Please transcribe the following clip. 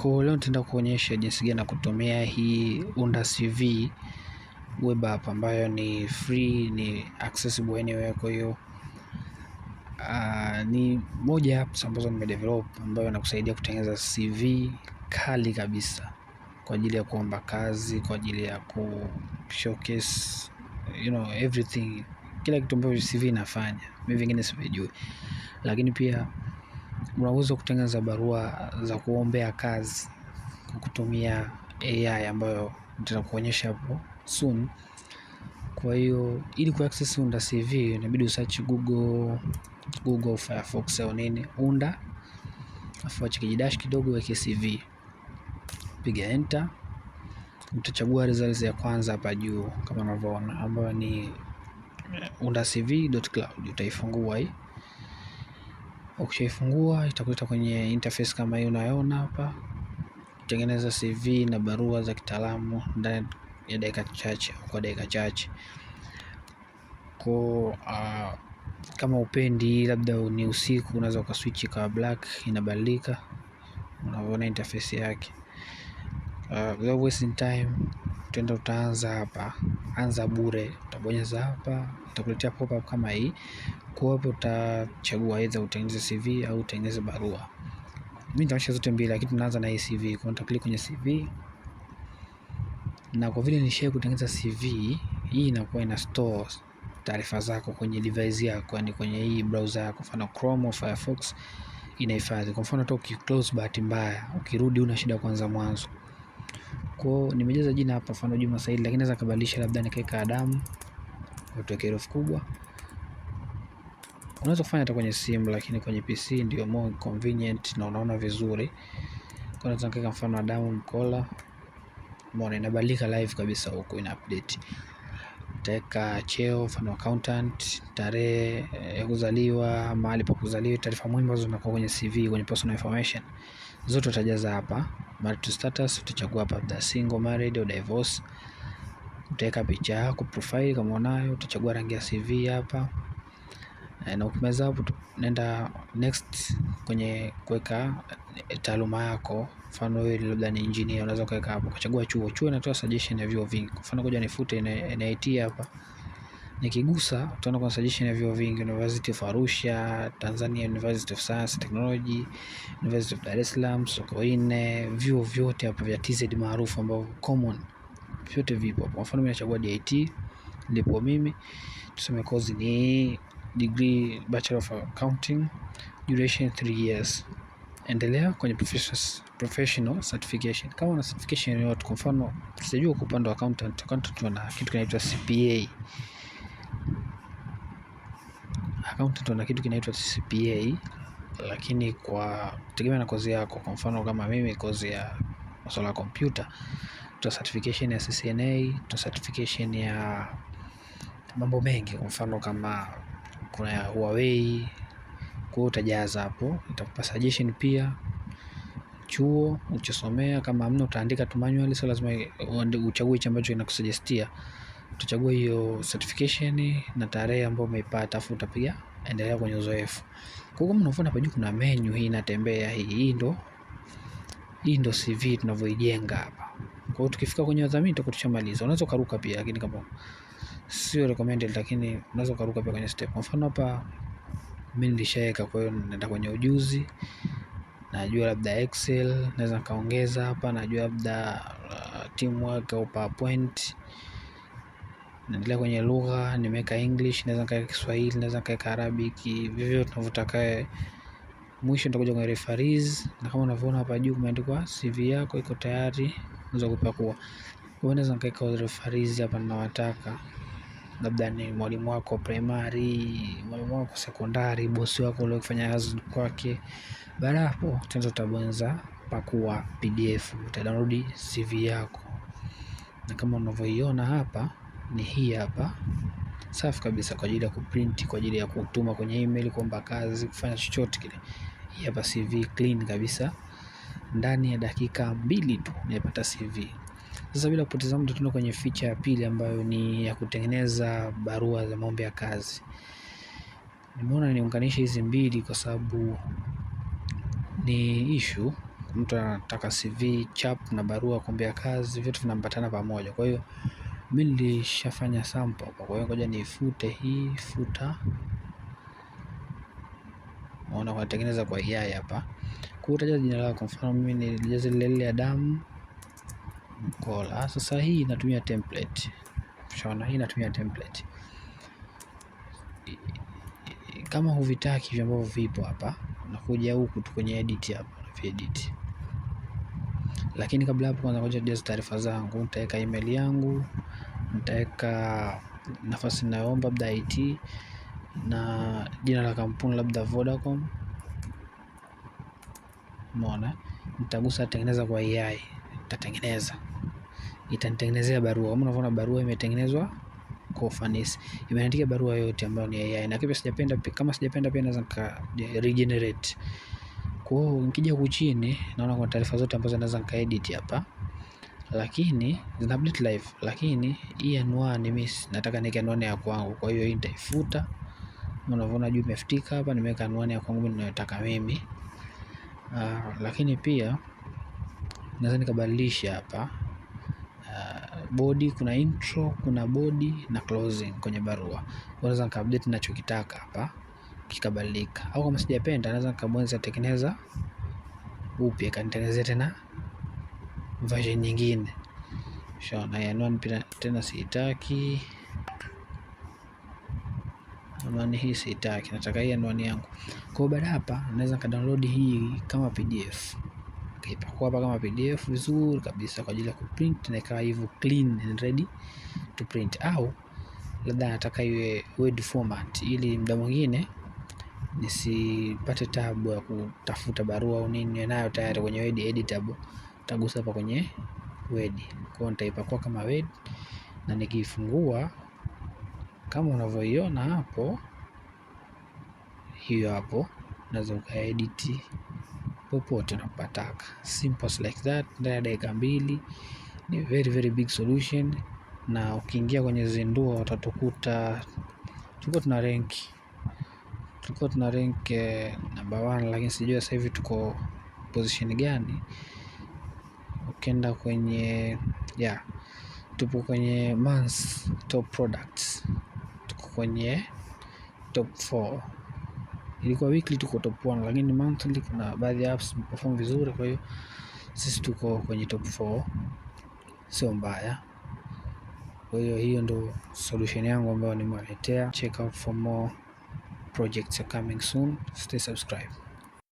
Kwa leo nitaenda kuonyesha jinsi gani ya kutumia hii Unda CV web app ambayo ni free, ni accessible anywhere. Kwa hiyo ni moja ya apps ambazo nimedevelop ambayo inakusaidia kutengeneza CV kali kabisa kwa ajili ya kuomba kazi, kwa ajili ya ku showcase everything, kila kitu ambacho CV inafanya. Mimi vingine sivijui, lakini pia unaweza kutengeneza barua za kuombea kazi kwa kutumia AI ambayo nitakuonyesha hapo soon. Kwa hiyo ili kuaccess Unda CV inabidi usearch Google Firefox au nini Unda, afu acha kijidash kidogo weke CV, piga enter, utachagua results ya kwanza hapa juu kama unavyoona ambayo ni undacv.cloud. Utaifungua hii. Ukishaifungua itakuleta kwenye interface kama hii unayoona hapa. Tengeneza CV na barua za kitaalamu ndani ya dakika chache, kwa dakika chache. Kwa kama upendi labda ni usiku, unaweza ukaswitch kwa black, inabadilika. Unaona interface yake. Without wasting time, utaanza hapa, anza bure. Utabonyeza hapa, itakuletea pop up kama hii. Kwa hapo utachagua either utengeneze CV au utengeneze barua. Mimi nitaonyesha zote mbili, lakini tunaanza na hii CV. Kwa nitaklik kwenye CV, na kwa vile nishaye kutengeneza CV, hii inakuwa ina store taarifa zako kwenye device yako, yani kwenye hii browser yako, mfano Chrome au Firefox inahifadhi. Kwa mfano hata ukiclose bahati mbaya, ukirudi una shida kuanza mwanzo. Kwa nimejaza jina hapa mfano Juma Said, lakini naweza kubadilisha, labda nikaweka Adam kwa tuweke herufi kubwa. Unaweza kufanya hata kwenye simu, lakini kwenye PC ndio more convenient na unaona vizuri. Kwa unaweza nikaweka mfano Adam Mkola. Mbona inabadilika live kabisa huko, ina update. Utaweka cheo, mfano accountant, tarehe ya kuzaliwa, mahali pa kuzaliwa, taarifa muhimu ambazo zinakuwa kwenye CV, kwenye personal information zote utajaza hapa. Marital status utachagua hapa, the single, married au divorce. Utaweka picha yako profile kama unayo, utachagua rangi ya CV hapa. Na ukimaliza hapo nenda next kwenye kuweka taaluma yako. Mfano wewe labda ni engineer, unaweza kuweka hapo, kuchagua chuo. Chuo inatoa suggestion ya vyuo vingi. Kwa mfano ngoja nifute NIT hapa. Nikigusa utaona kuna suggestion ya vyuo vingi: University of Arusha, Tanzania University of Science Technology, University of Dar es Salaam, Sokoine. Vyuo vyote hapa vya TZ maarufu ambao common vyote vipo. Kwa mfano mimi nachagua DIT, ndipo mimi tuseme course ni degree Bachelor of Accounting, duration 3 years. Endelea kwenye professional certification. Kama una certification yoyote, kwa mfano sijui kwa upande wa accountant wana kitu kinaitwa CPA. Accountant wana kitu kinaitwa CPA, lakini kwa kutegemea na kozi yako. Kwa mfano kama mimi kozi ya masuala ya computer, tuna certification ya CCNA, tuna certification ya mambo mengi. Kwa mfano kama kuna ya Huawei. Kwa hiyo utajaza hapo, itakupa suggestion pia chuo uchosomea. Kama hamna utaandika tu manually, sio lazima uchague hicho ambacho kinakusuggestia. Utachagua hiyo certification na tarehe ambayo umeipata, afu utapiga endelea kwenye uzoefu. Kwa hiyo kama unaona hapa juu kuna menu hii inatembea, hii ndo CV tunavyoijenga hapa. Kwa hiyo tukifika kwenye wadhamini tutakuwa tushamaliza. Unaweza kuruka pia, lakini kama sio recommended, lakini unaweza kuruka pia kwenye step. Kwa mfano hapa mimi nilishaweka, kwa hiyo naenda kwenye ujuzi. Najua labda Excel, naweza kaongeza hapa. Najua labda teamwork au PowerPoint. Naendelea kwenye lugha, nimeweka English, naweza kaweka Kiswahili, naweza kaweka Arabic, vivyo tunavyotaka. Mwisho nitakuja kwenye referees, na kama unavyoona hapa juu kumeandikwa CV yako iko tayari, unaweza kupakua. Unaweza kaweka referees hapa ninawataka. Labda ni mwalimu wako primary, mwalimu wako sekondari, bosi wako ule kufanya kazi kwake. Baada hapo tena utabonyeza pakua PDF, utadownload CV yako. Na kama unavyoiona hapa ni hii hapa, safi kabisa, kwa ajili ya kuprint, kwa ajili ya kutuma kwenye email, kuomba kazi, kufanya chochote kile. Hii hapa CV clean kabisa, ndani ya dakika 2 tu nimepata CV. Sasa bila kupoteza muda tunaenda kwenye feature ya pili ambayo ni ya kutengeneza barua za maombi ya kazi. Nimeona niunganishe hizi mbili kwa sababu ni issue. mtu anataka CV chap na barua kuombea kazi, vitu vinambatana pamoja. Kwa hiyo mimi nilishafanya sample, kwa hiyo ngoja nifute hii futa. Unaona kwa tengeneza kwa AI hapa. Kwa utajaza jina lako, mfano mimi nilijaza lile Adam Mkola. Sasa hii inatumia template. Unaona hii inatumia template. Kama huvitaki hivyo ambavyo vipo hapa, unakuja huku tu kwenye edit hapa, edit. Lakini kabla hapo kwanza ngoja tujaze taarifa zangu. Nitaweka email yangu, nitaweka nafasi ninayoomba labda IT, na jina la kampuni labda Vodacom. Umeona? Nitagusa tengeneza kwa AI, nitatengeneza. Itanitengenezea barua. Kama unavyoona barua imetengenezwa kwa ufanisi. Imeandika barua yote ambayo ni AI. Na kama sijapenda pia naweza nika regenerate. Kwa hiyo nikija huku chini naona kuna taarifa zote ambazo naweza nika edit hapa. Lakini zina update live. Lakini hii anwani mimi nataka niweke anwani ya kwangu. Kwa hiyo hii nitaifuta. Unavyoona juu imefutika hapa, nimeweka anwani ya kwangu ninayotaka mimi. Lakini pia naweza nikabadilisha hapa. Body, kuna intro, kuna body na closing kwenye barua. Naweza nika-update ninachokitaka hapa kikabadilika. Au kama sijapenda naweza nikabonyeza tengeneza upya, kanitengenezea tena version nyingine. Shaona ya anwani tena sitaki. Anwani hii sitaki, nataka hii anwani yangu. Kwa baada hapa naweza nikadownload hii kama PDF. Ipakua hapa kama PDF vizuri kabisa kwa ajili ya kuprint na ikawa hivyo clean and ready to print. Au labda nataka iwe Word format ili muda mwingine nisipate tabu ya kutafuta barua au nini, nayo tayari kwenye Word editable. Nitagusa hapa kwenye Word. Kwa hiyo nitaipakua kama Word na nikifungua kama unavyoiona hapo, hiyo hapo naweza ukaedit popote unapotaka. Simple like that, ndani ya dakika 2. Ni very very big solution. Na ukiingia kwenye Zindua utatukuta tulikuwa tuna rank number 1, lakini sijui sasa hivi tuko position gani. Ukienda kwenye tupo kwenye months top products, tuko kwenye top 4. Ilikuwa weekly tuko top 1, lakini monthly kuna baadhi ya apps perform vizuri. Kwa hiyo sisi tuko kwenye top 4, sio mbaya. Kwa hiyo ndo solution yangu ambayo nimewaletea. Check out for more projects are coming soon. Stay subscribed.